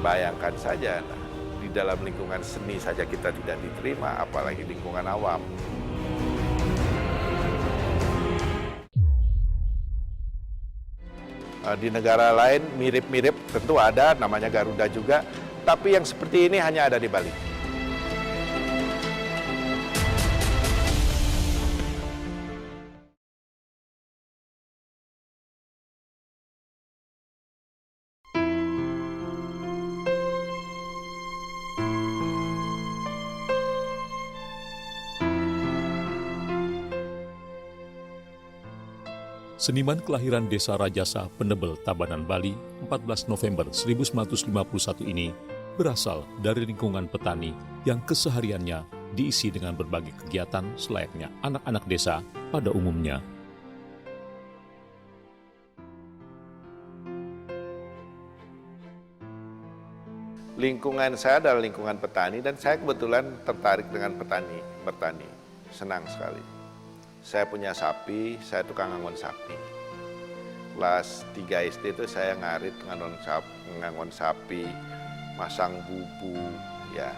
Bayangkan saja, nah, di dalam lingkungan seni saja kita tidak diterima, apalagi lingkungan awam. Di negara lain mirip-mirip, tentu ada, namanya Garuda juga, tapi yang seperti ini hanya ada di Bali. Seniman kelahiran Desa Rajasa, Penebel, Tabanan, Bali, 14 November 1951 ini berasal dari lingkungan petani yang kesehariannya diisi dengan berbagai kegiatan selayaknya anak-anak desa pada umumnya. Lingkungan saya adalah lingkungan petani dan saya kebetulan tertarik dengan bertani. Senang sekali. Saya punya sapi, saya tukang ngangon sapi. Kelas 3 SD itu saya ngarit ngangon sapi, masang bubu, ya.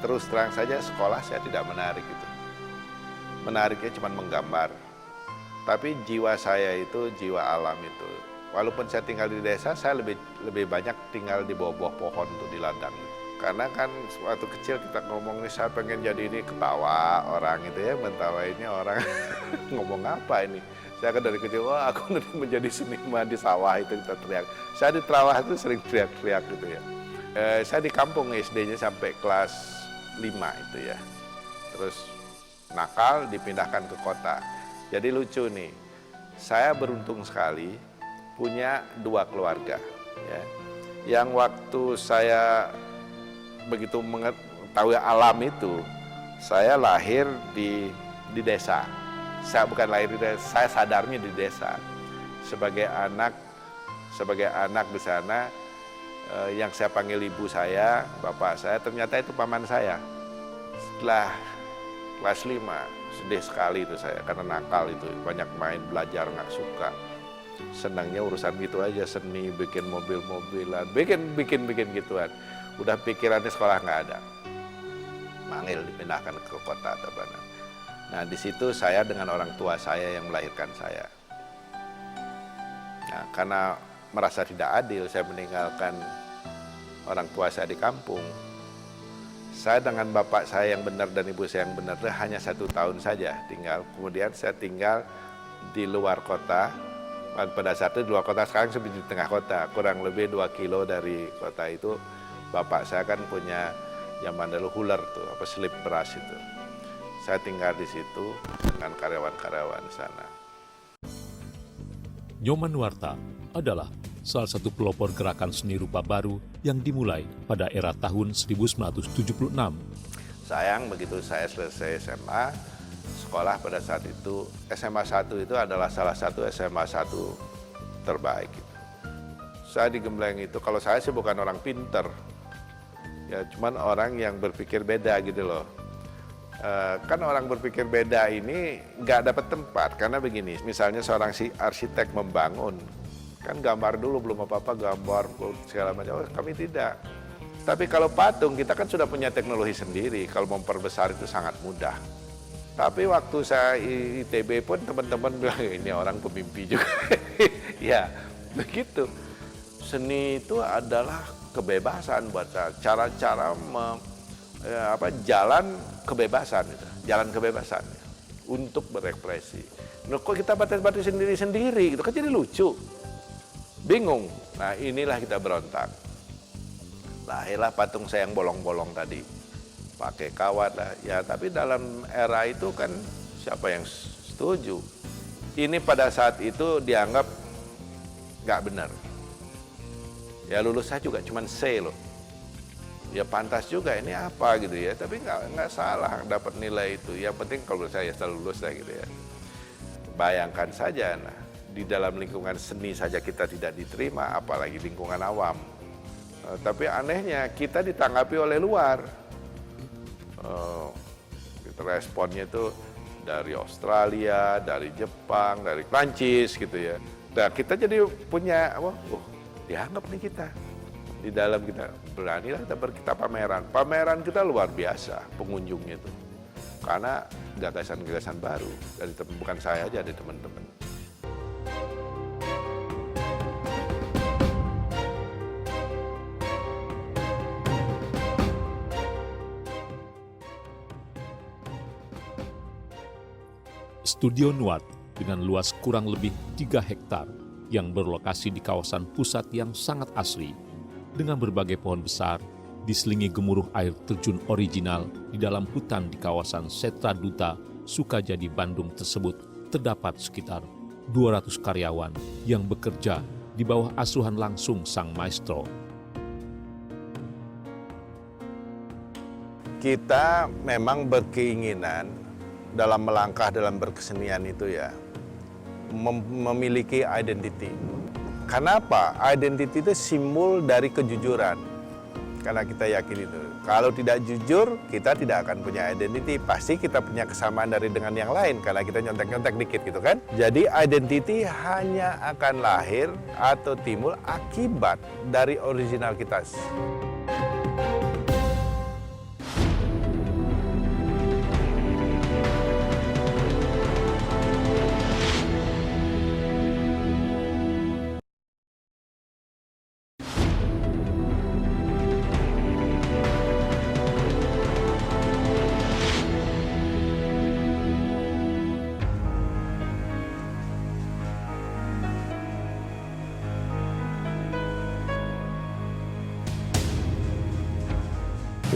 Terus terang saja sekolah saya tidak menarik itu. Menariknya cuma menggambar. Tapi jiwa saya itu jiwa alam itu. Walaupun saya tinggal di desa, saya lebih banyak tinggal di bawah pohon tuh di ladang. Karena kan waktu kecil kita ngomong nih saya pengen jadi ini, ketawa orang itu ya, mentawainnya orang ngomong apa ini. Saya kan dari kecil, wah aku nanti menjadi seniman di sawah itu kita teriak. Saya di terawah itu sering teriak-teriak gitu ya. Saya di kampung SD-nya sampai kelas 5 itu ya. Terus nakal dipindahkan ke kota. Jadi lucu nih, saya beruntung sekali punya 2 keluarga. Ya. Yang waktu saya begitu mengetahui alam itu, saya lahir di desa. Saya bukan lahir di desa, saya sadarnya di desa. Sebagai anak di sana, yang saya panggil ibu saya, bapak saya, ternyata itu paman saya. Setelah kelas 5, sedih sekali itu saya, karena nakal itu, banyak main, belajar, nggak suka. Senangnya urusan gitu aja, seni, bikin mobil-mobilan, bikin gituan. Udah pikirannya sekolah nggak ada. Manggil dipindahkan ke kota Tabanan. Nah di situ saya dengan orang tua saya yang melahirkan saya. Nah karena merasa tidak adil saya meninggalkan orang tua saya di kampung. Saya dengan bapak saya yang benar dan ibu saya yang benar hanya 1 tahun saja tinggal. Kemudian saya tinggal di luar kota. Pada saat itu di luar kota, sekarang saya di tengah kota. Kurang lebih 2 kilo dari kota itu. Bapak saya kan punya zaman dulu huler tuh, selip beras itu. Saya tinggal di situ dengan karyawan-karyawan di sana. Nyoman Nuarta adalah salah satu pelopor gerakan seni rupa baru yang dimulai pada era tahun 1976. Sayang begitu saya selesai SMA, sekolah pada saat itu, SMA 1 itu adalah salah satu SMA 1 terbaik. Saya digembleng itu, kalau saya sih bukan orang pinter, ya cuman orang yang berpikir beda gitu loh. Kan orang berpikir beda ini nggak dapat tempat, karena begini, misalnya seorang arsitek membangun, kan gambar dulu, belum apa-apa gambar segala macam, kami tidak. Tapi kalau patung, kita kan sudah punya teknologi sendiri, kalau memperbesar itu sangat mudah. Tapi waktu saya ITB pun teman-teman bilang, ini orang pemimpi juga. Ya, begitu. Seni itu adalah kebebasan buat saya, cara-cara jalan kebebasan itu, jalan kebebasan untuk berekspresi. Nah, kok kita batas-batas sendiri-sendiri, itu kan jadi lucu, bingung. Nah, inilah kita berontak. Lahirlah patung saya yang bolong-bolong tadi, pakai kawat lah. Ya, tapi dalam era itu kan siapa yang setuju? Ini pada saat itu dianggap nggak benar. Ya lulus saya juga cuma C loh. Ya pantas juga ini apa gitu ya. Tapi nggak salah dapat nilai itu. Yang penting kalau saya lulus lah gitu ya. Bayangkan saja, nah, di dalam lingkungan seni saja kita tidak diterima, apalagi lingkungan awam. Tapi anehnya kita ditanggapi oleh luar. Responnya itu dari Australia, dari Jepang, dari Prancis gitu ya. Nah kita jadi punya dianggap nih kita. Di dalam kita beranilah kita pameran. Pameran kita luar biasa pengunjungnya itu. Karena gagasan-gagasan baru dari bukan saya aja, dari teman-teman. Studio Nuat dengan luas kurang lebih 3 hektar yang berlokasi di kawasan pusat yang sangat asri dengan berbagai pohon besar diselingi gemuruh air terjun original di dalam hutan di kawasan Setra Duta, Sukajadi, Bandung tersebut terdapat sekitar 200 karyawan yang bekerja di bawah asuhan langsung sang maestro. Kita memang berkeinginan dalam melangkah dalam berkesenian itu ya, memiliki identity. Kenapa? Identity itu simbol dari kejujuran. Karena kita yakin itu. Kalau tidak jujur, kita tidak akan punya identity. Pasti kita punya kesamaan dari dengan yang lain, karena kita nyontek-nyontek dikit gitu kan. Jadi identity hanya akan lahir atau timbul akibat dari original kita.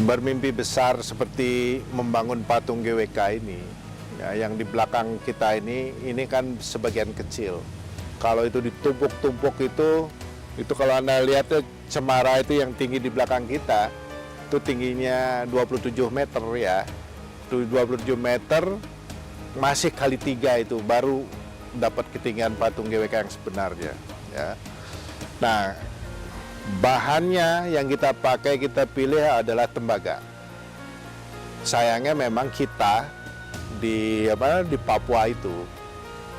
Bermimpi besar seperti membangun patung GWK ini, ya, yang di belakang kita ini kan sebagian kecil. Kalau itu ditumpuk-tumpuk itu kalau Anda lihat cemara itu yang tinggi di belakang kita, itu tingginya 27 meter ya. Itu 27 meter masih kali 3 itu baru dapat ketinggian patung GWK yang sebenarnya. Ya. Nah, bahannya yang kita pakai, kita pilih adalah tembaga. Sayangnya memang kita di Papua itu,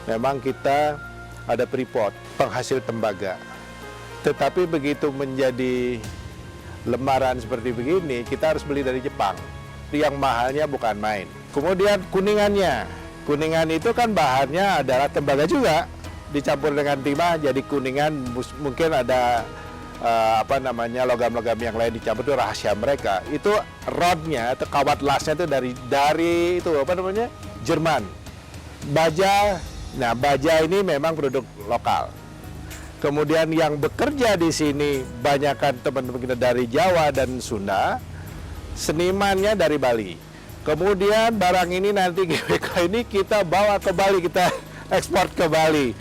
memang kita ada Freeport, penghasil tembaga. Tetapi begitu menjadi lembaran seperti begini, kita harus beli dari Jepang. Yang mahalnya bukan main. Kemudian kuningannya. Kuningan itu kan bahannya adalah tembaga juga. Dicampur dengan timah jadi kuningan, mungkin ada logam-logam yang lain dicampur, itu rahasia mereka. Itu rodnya atau kawat lasnya itu dari itu Jerman. Baja, nah baja ini memang produk lokal. Kemudian yang bekerja di sini banyakkan teman-teman kita dari Jawa dan Sunda, senimannya dari Bali. Kemudian barang ini nanti GWK ini kita bawa ke Bali, kita ekspor ke Bali.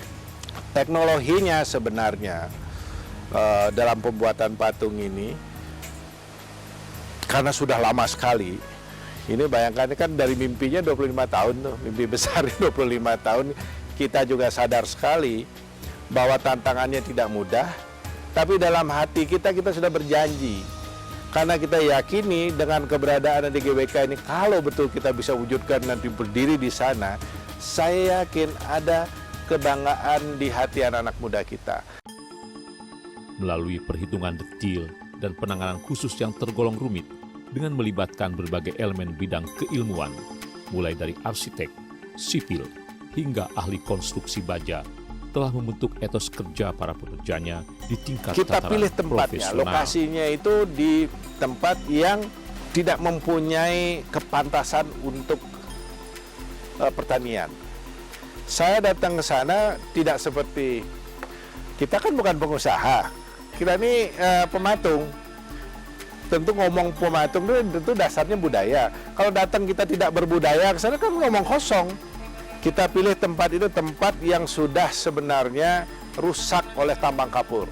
Teknologinya sebenarnya dalam pembuatan patung ini, karena sudah lama sekali, ini bayangkan kan dari mimpinya 25 tahun tuh, mimpi besar 25 tahun, kita juga sadar sekali bahwa tantangannya tidak mudah, tapi dalam hati kita sudah berjanji, karena kita yakini dengan keberadaan di GWK ini, kalau betul kita bisa wujudkan nanti berdiri di sana, saya yakin ada kebanggaan di hati anak-anak muda kita. Melalui perhitungan detil dan penanganan khusus yang tergolong rumit dengan melibatkan berbagai elemen bidang keilmuan, mulai dari arsitek, sipil, hingga ahli konstruksi baja, telah membentuk etos kerja para pekerjanya di tingkat kita tataran pilih tempatnya, profesional. lokasinya itu di tempat yang tidak mempunyai kepantasan untuk pertanian. Saya datang ke sana tidak seperti, kita kan bukan pengusaha, kita ini pematung. Tentu ngomong pematung itu tentu dasarnya budaya. Kalau datang kita tidak berbudaya, ke sana kan ngomong kosong. Kita pilih tempat itu tempat yang sudah sebenarnya rusak oleh tambang kapur.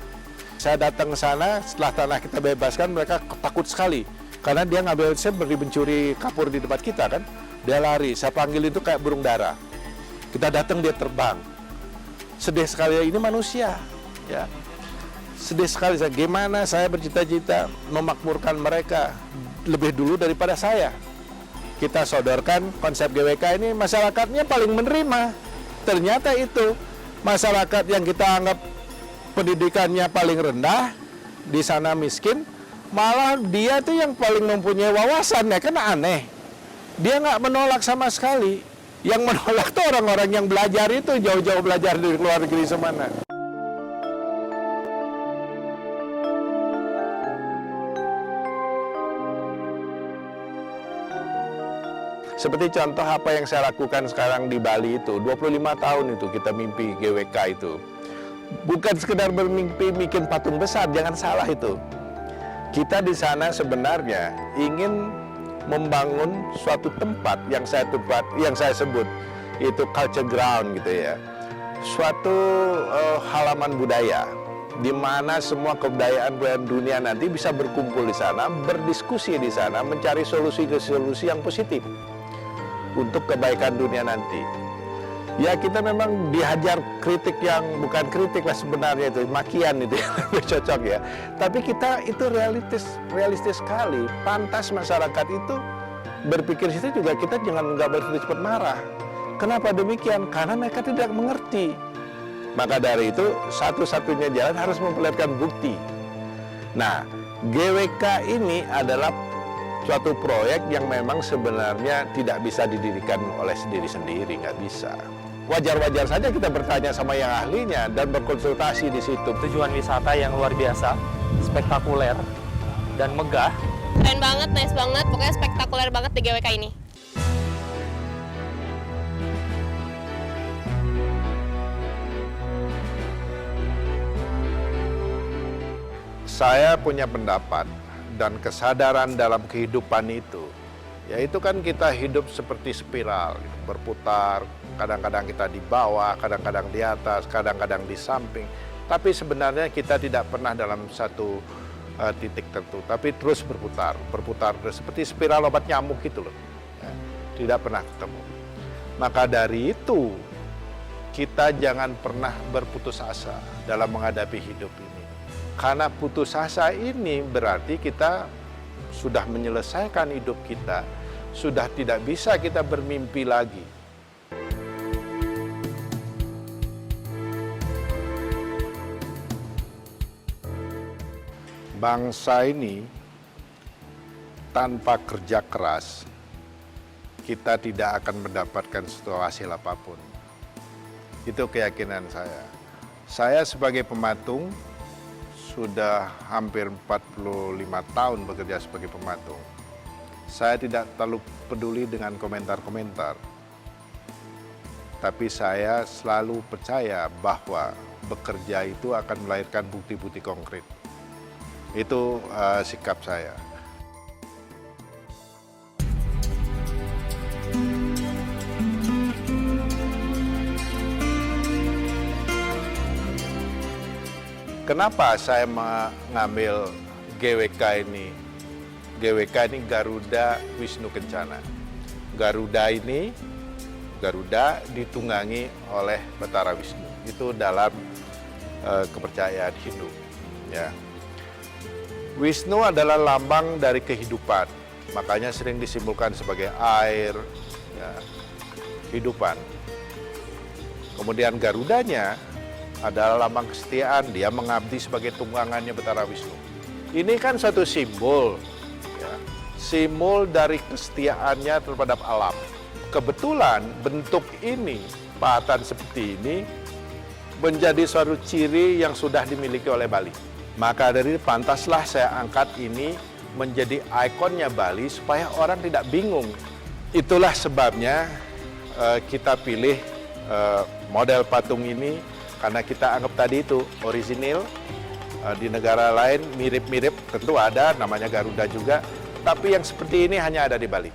Saya datang ke sana, setelah tanah kita bebaskan, mereka takut sekali. Karena dia ngambil, saya mencuri kapur di tempat kita kan. Dia lari, saya panggil itu kayak burung dara. Kita datang, dia terbang. Sedih sekali, ini manusia. Ya. Sedih sekali, gimana saya bercita-cita memakmurkan mereka lebih dulu daripada saya. Kita sodorkan konsep GWK ini, masyarakatnya paling menerima. Ternyata itu masyarakat yang kita anggap pendidikannya paling rendah, di sana miskin, malah dia tuh yang paling mempunyai wawasan, ya kan aneh. Dia nggak menolak sama sekali. Yang menolak tuh orang-orang yang belajar itu, jauh-jauh belajar dari luar negeri semana. Seperti contoh apa yang saya lakukan sekarang di Bali itu, 25 tahun itu kita mimpi GWK itu. Bukan sekedar bermimpi bikin patung besar, jangan salah itu. Kita di sana sebenarnya ingin membangun suatu tempat yang saya sebut itu culture ground gitu ya. Suatu halaman budaya di mana semua kebudayaan dunia nanti bisa berkumpul di sana, berdiskusi di sana, mencari solusi-solusi yang positif untuk kebaikan dunia nanti. Ya kita memang dihajar kritik yang bukan kritik lah sebenarnya, itu makian itu yang lebih cocok ya. Tapi kita itu realistis sekali. Pantas masyarakat itu berpikir situ juga, kita nggak boleh cepat marah. Kenapa demikian? Karena mereka tidak mengerti. Maka dari itu satu-satunya jalan harus memperlihatkan bukti. Nah, GWK ini adalah suatu proyek yang memang sebenarnya tidak bisa didirikan oleh sendiri-sendiri, nggak bisa. Wajar-wajar saja kita bertanya sama yang ahlinya dan berkonsultasi di situ. Tujuan wisata yang luar biasa, spektakuler, dan megah. Keren banget, nice banget, pokoknya spektakuler banget di GWK ini. Saya punya pendapat dan kesadaran dalam kehidupan itu, yaitu kan kita hidup seperti spiral, berputar, kadang-kadang kita di bawah, kadang-kadang di atas, kadang-kadang di samping. Tapi sebenarnya kita tidak pernah dalam satu titik tertentu, tapi terus berputar seperti spiral obat nyamuk gitu loh. Ya, tidak pernah ketemu. Maka dari itu, kita jangan pernah berputus asa dalam menghadapi hidup ini. Karena putus asa ini berarti kita sudah menyelesaikan hidup kita, sudah tidak bisa kita bermimpi lagi. Bangsa ini tanpa kerja keras, kita tidak akan mendapatkan suatu hasil apapun. Itu keyakinan saya. Saya sebagai pematung, sudah hampir 45 tahun bekerja sebagai pematung. Saya tidak terlalu peduli dengan komentar-komentar. Tapi saya selalu percaya bahwa bekerja itu akan melahirkan bukti-bukti konkret. Itu sikap saya. Kenapa saya mengambil GWK ini? GWK ini Garuda Wisnu Kencana. Garuda ditunggangi oleh Batara Wisnu. Itu dalam kepercayaan Hindu. Ya. Wisnu adalah lambang dari kehidupan. Makanya sering disimbolkan sebagai air, ya, kehidupan. Kemudian Garudanya adalah lambang kesetiaan, dia mengabdi sebagai tunggangannya Batara Wisnu. Ini kan satu simbol, ya, simbol dari kesetiaannya terhadap alam. Kebetulan bentuk ini, pahatan seperti ini, menjadi suatu ciri yang sudah dimiliki oleh Bali. Maka dari pantaslah saya angkat ini menjadi ikonnya Bali supaya orang tidak bingung. Itulah sebabnya kita pilih model patung ini, karena kita anggap tadi itu orisinil. Di negara lain mirip-mirip, tentu ada namanya Garuda juga, tapi yang seperti ini hanya ada di Bali.